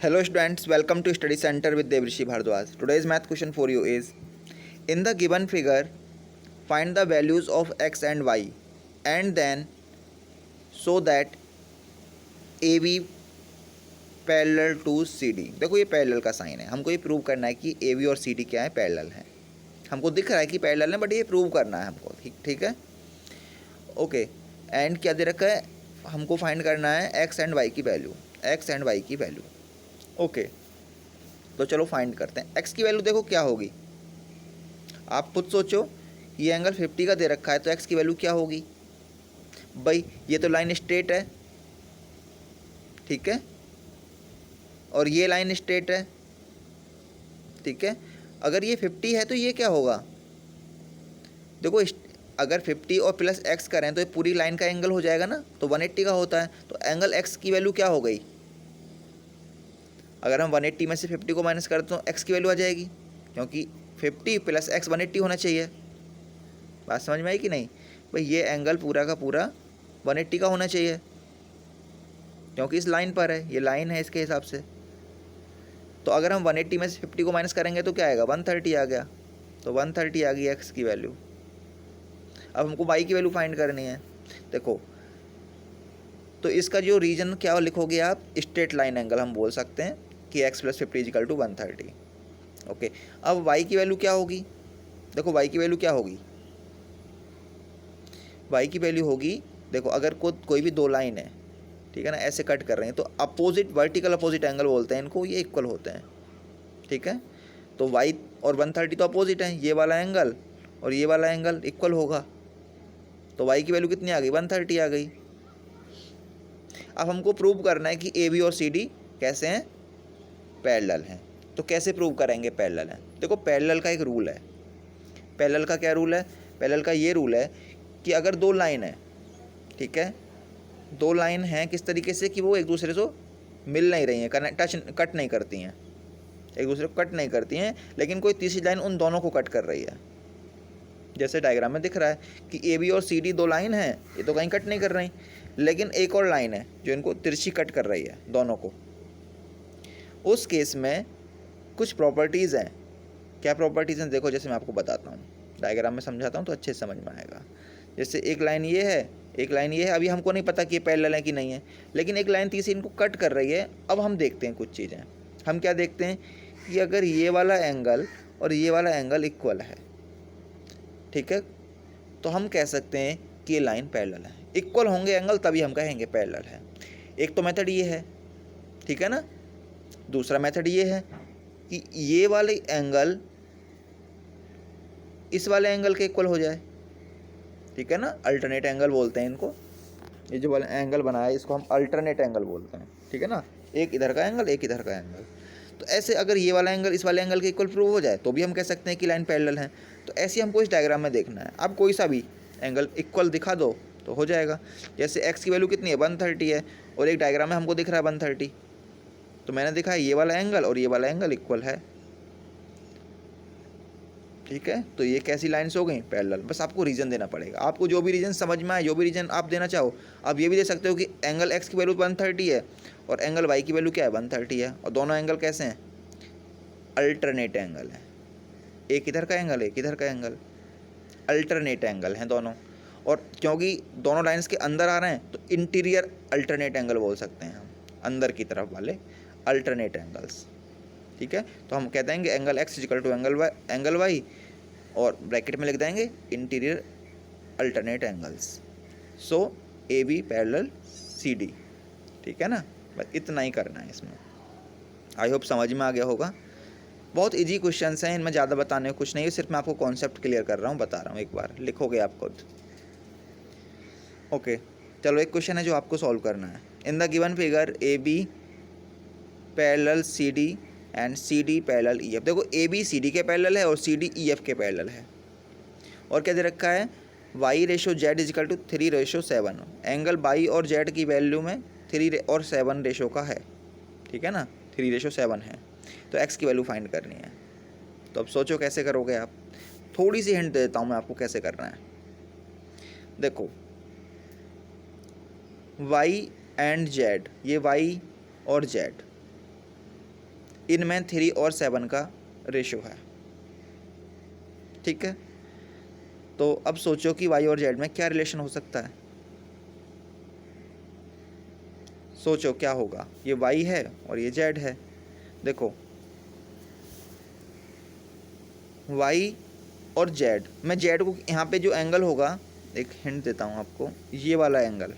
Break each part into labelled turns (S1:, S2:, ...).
S1: Hello students, welcome to Study Center with Devrishi Bhardwaj. Today's math question for you is, in the given figure, find the values of x and y and then show that AB parallel to CD। देखो ये parallel का sign है, हमको ये prove करना है कि AB और CD क्या है, पैरेलल है। हमको दिख रहा है कि पैरेलल है बट ये प्रूव करना है हमको, ठीक है। ओके, एंड क्या दे रखा है, हमको फाइंड करना है x एंड y की वैल्यू, x एंड y की वैल्यू। ओके, तो चलो फाइंड करते हैं। x की वैल्यू देखो क्या होगी, आप खुद सोचो। ये एंगल 50 का दे रखा है तो x की वैल्यू क्या होगी भाई, ये तो लाइन स्ट्रेट है, ठीक है, और ये लाइन स्ट्रेट है, ठीक है। अगर ये 50 है तो ये क्या होगा, देखो अगर 50 और प्लस x करें तो ये पूरी लाइन का एंगल हो जाएगा ना, तो 180 का होता है। तो एंगल x की वैल्यू क्या हो गई, अगर हम 180 में से 50 को माइनस करते तो x की वैल्यू आ जाएगी, क्योंकि 50 प्लस x 180 होना चाहिए। बात समझ में आई कि नहीं भाई, ये एंगल पूरा का पूरा 180 का होना चाहिए, क्योंकि इस लाइन पर है, ये लाइन है इसके हिसाब से। तो अगर हम 180 में से 50 को माइनस करेंगे तो क्या आएगा, 130 आ गया। तो 130 आ गई x की वैल्यू। अब हमको y की वैल्यू फाइंड करनी है। देखो, तो इसका जो रीजन क्या लिखोगे आप, स्ट्रेट लाइन एंगल हम बोल सकते हैं कि x + 50 = 130। ओके, अब y की वैल्यू क्या होगी, देखो y की वैल्यू क्या होगी, y की वैल्यू होगी, देखो अगर कोई भी दो लाइन है, ठीक है ना, ऐसे कट कर रहे हैं तो अपोजिट, वर्टिकल अपोजिट एंगल बोलते हैं इनको, ये इक्वल होते हैं, ठीक है। तो y और 130 तो अपोजिट हैं, ये वाला एंगल और ये वाला एंगल इक्वल होगा। तो y की वैल्यू कितनी आ गई, 130 आ गई। अब हमको प्रूव करना है कि AB और CD कैसे हैं, पैरेलल हैं। तो कैसे प्रूव करेंगे पैरेलल हैं, देखो पैरेलल का एक रूल है। पैरेलल का क्या रूल है, पैरेलल का ये रूल है कि अगर दो लाइन है, ठीक है, दो लाइन हैं किस तरीके से कि वो एक दूसरे से मिल नहीं रही हैं, कट नहीं करती हैं, एक दूसरे को कट नहीं करती हैं, लेकिन कोई तीसरी लाइन उन दोनों को कट कर रही है। जैसे डायग्राम में दिख रहा है कि AB और CD दो लाइन हैं, ये तो कहीं कट नहीं कर रही, लेकिन एक और लाइन है जो इनको तिरछी कट कर रही है दोनों को। उस केस में कुछ प्रॉपर्टीज़ हैं। क्या प्रॉपर्टीज़ हैं, देखो जैसे मैं आपको बताता हूँ, डायग्राम में समझाता हूँ तो अच्छे से समझ में आएगा। जैसे एक लाइन ये है, एक लाइन ये है, अभी हमको नहीं पता कि ये पैरेलल है कि नहीं है, लेकिन एक लाइन तीसरी इनको कट कर रही है। अब हम देखते हैं कुछ चीज़ें, हम क्या देखते हैं कि अगर ये वाला एंगल और ये वाला एंगल इक्वल है, ठीक है, तो हम कह सकते हैं कि ये लाइन पैरेलल है। इक्वल होंगे एंगल तभी हम कहेंगे पैरेलल है। एक तो मेथड ये है, ठीक है ना। दूसरा मेथड ये है कि ये वाले एंगल इस वाले एंगल के इक्वल हो जाए, ठीक है ना, अल्टरनेट एंगल बोलते हैं इनको। ये जो वाला एंगल बना है इसको हम अल्टरनेट एंगल बोलते हैं, ठीक है ना, एक इधर का एंगल एक इधर का एंगल। तो ऐसे अगर ये वाला एंगल इस वाले एंगल के इक्वल प्रूव हो जाए तो भी हम कह सकते हैं कि लाइन पैरेलल है। तो ऐसे हमको इस डायग्राम में देखना है। अब कोई सा भी एंगल इक्वल दिखा दो तो हो जाएगा। जैसे x की वैल्यू कितनी है, 130 है, और एक डायग्राम में हमको दिख रहा है 130, तो मैंने देखा है ये वाला एंगल और ये वाला एंगल इक्वल है, ठीक है। तो ये कैसी लाइन्स हो गई, पैरेलल। बस आपको रीजन देना पड़ेगा, आपको जो भी रीजन समझ में आए, जो भी रीजन आप देना चाहो। आप ये भी दे सकते हो कि एंगल x की वैल्यू 130 है और एंगल y की वैल्यू क्या है, 130 है, और दोनों एंगल कैसे हैं, अल्टरनेट एंगल है। एक इधर का एंगल एक इधर का एंगल, अल्टरनेट एंगल हैं दोनों। और क्योंकि दोनों लाइन्स के अंदर आ रहे हैं तो इंटीरियर अल्टरनेट एंगल बोल सकते हैं हम, अंदर की तरफ वाले अल्टरनेट एंगल्स, ठीक है। तो हम कहते हैं कि एंगल x = एंगल y, और ब्रैकेट में लिख देंगे इंटीरियर अल्टरनेट एंगल्स। सो AB पैरेलल CD, ठीक है ना। बस इतना ही करना है इसमें। आई होप समझ में आ गया होगा। बहुत इजी क्वेश्चंस हैं, इनमें ज़्यादा बताने को कुछ नहीं है, सिर्फ मैं आपको कॉन्सेप्ट क्लियर कर रहा हूँ, बता रहा हूँ, एक बार लिखोगे आप खुद। ओके, चलो एक क्वेश्चन है जो आपको सॉल्व करना है। In the given figure AB parallel CD and CD parallel EF। देखो AB CD के पैरेलल है और CD EF के पैरेलल है। और क्या दे रखा है, y/z = 3/7। एंगल y और z की वैल्यू में 3 और 7 रेशो का है, ठीक है ना, 3/7 है। तो x की वैल्यू फाइंड करनी है। तो अब सोचो कैसे करोगे आप। थोड़ी सी हिंट देता हूँ मैं आपको कैसे करना है। देखो y एंड z, ये y और z, इनमें 3 और 7 का रेशो है। ठीक है, तो अब सोचो कि वाई और जेड में क्या रिलेशन हो सकता है। सोचो क्या होगा। ये वाई है और ये जेड है। देखो वाई और जेड, मैं जेड को यहाँ पे जो एंगल होगा, एक हिंट देता हूँ आपको, ये वाला एंगल,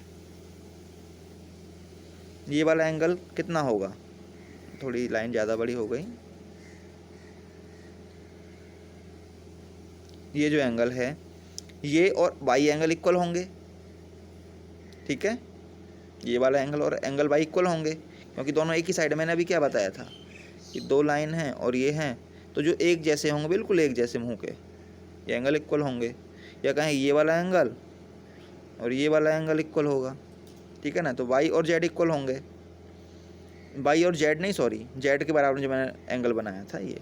S1: ये वाला एंगल कितना होगा, थोड़ी लाइन ज़्यादा बड़ी हो गई, ये जो एंगल है ये और वाई एंगल इक्वल होंगे। ठीक है, ये वाला एंगल और एंगल वाई इक्वल होंगे, क्योंकि दोनों एक ही साइड, मैंने अभी क्या बताया था कि 2 लाइन हैं और ये हैं, तो जो एक जैसे होंगे, बिल्कुल एक जैसे मुंह के, ये एंगल इक्वल होंगे। या कहें ये वाला एंगल और ये वाला एंगल इक्वल होगा। ठीक है ना, तो वाई और जेड इक्वल होंगे। वाई और जेड नहीं, सॉरी, जेड के बराबर जो मैंने एंगल बनाया था ये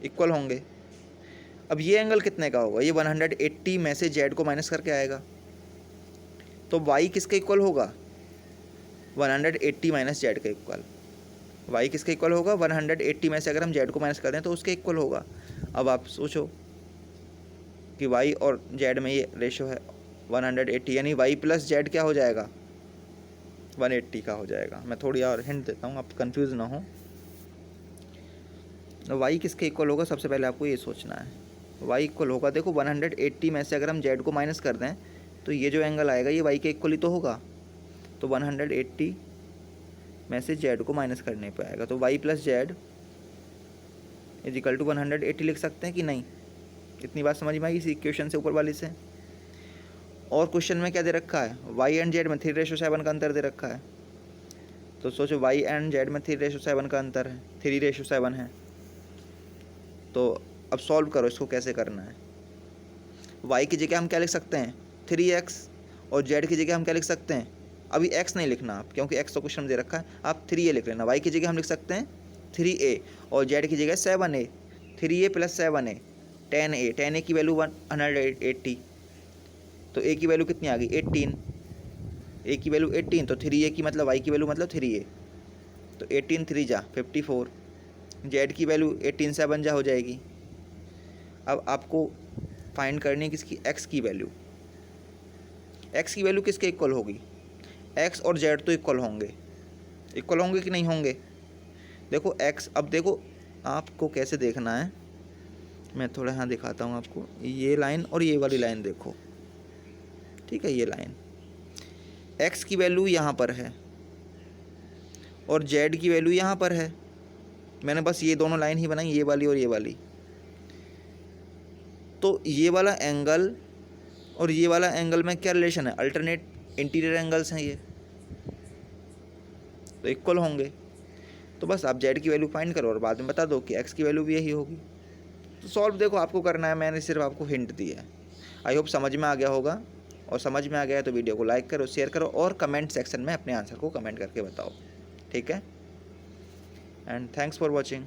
S1: इक्वल होंगे। अब ये एंगल कितने का होगा, ये 180 में से जेड को माइनस करके आएगा, तो वाई किसके इक्वल होगा, 180 माइनस जेड के इक्वल। वाई किसके इक्वल होगा, 180 में से अगर हम जेड को माइनस कर दें तो उसके इक्वल होगा। अब आप सोचो कि वाई और जेड में ये रेशो है 180, यानी वाई प्लस जेड क्या हो जाएगा, 180 का हो जाएगा। मैं थोड़ी और हिंट देता हूँ, आप कंफ्यूज ना हो। वाई किसके इक्वल होगा, सबसे पहले आपको ये सोचना है। वाई इक्वल होगा, देखो 180 में से अगर हम जेड को माइनस कर दें तो ये जो एंगल आएगा ये वाई के इक्वल ही तो होगा। तो 180 में से जेड को माइनस करने पे आएगा, तो Y plus Z is equal to 180 लिख सकते हैं कि नहीं। इतनी बात समझ में आई इस इक्वेशन से, ऊपर वाली से। और क्वेश्चन में क्या दे रखा है, वाई एंड जेड में 3:7 का अंतर दे रखा है। तो सोचो वाई एंड जेड में 3:7 का अंतर है, 3:7 है। तो अब सॉल्व करो इसको, कैसे करना है। वाई की जगह हम क्या लिख सकते हैं, 3x, और जेड की जगह हम क्या लिख सकते हैं, अभी x नहीं लिखना आप, क्योंकि x तो क्वेश्चन दे रखा है, आप 3a लिख लेना। वाई की जगह हम लिख सकते हैं 3a, और जेड की जगह 7a, 3a + 7a 10a, 10a की वैल्यू 180, तो a की वैल्यू कितनी आ गई, 18, a की वैल्यू 18, तो 3a की मतलब y की वैल्यू मतलब 3a, तो 18 3 जा 54, जेड की वैल्यू 18 7 जा हो जाएगी। अब आपको फाइंड करनी है किसकी, x की वैल्यू। x की वैल्यू किसके इक्वल होगी, x और z तो इक्वल होंगे, इक्वल होंगे कि नहीं होंगे। देखो x, अब देखो आपको कैसे देखना है, मैं थोड़ा यहाँ दिखाता हूँ आपको। ये लाइन और ये वाली लाइन देखो, ठीक है, ये लाइन x की वैल्यू यहाँ पर है और z की वैल्यू यहाँ पर है। मैंने बस ये दोनों लाइन ही बनाई, ये वाली और ये वाली। तो ये वाला एंगल और ये वाला एंगल में क्या रिलेशन है, अल्टरनेट इंटीरियर एंगल्स हैं ये, तो इक्वल होंगे। तो बस आप जेड की वैल्यू फाइंड करो और बाद में बता दो कि एक्स की वैल्यू भी यही होगी। तो सॉल्व देखो आपको करना है, मैंने सिर्फ आपको हिंट दी है। आई होप समझ में आ गया होगा, और समझ में आ गया है तो वीडियो को लाइक करो, शेयर करो, और कमेंट सेक्शन में अपने आंसर को कमेंट करके बताओ। ठीक है, एंड थैंक्स फॉर वॉचिंग।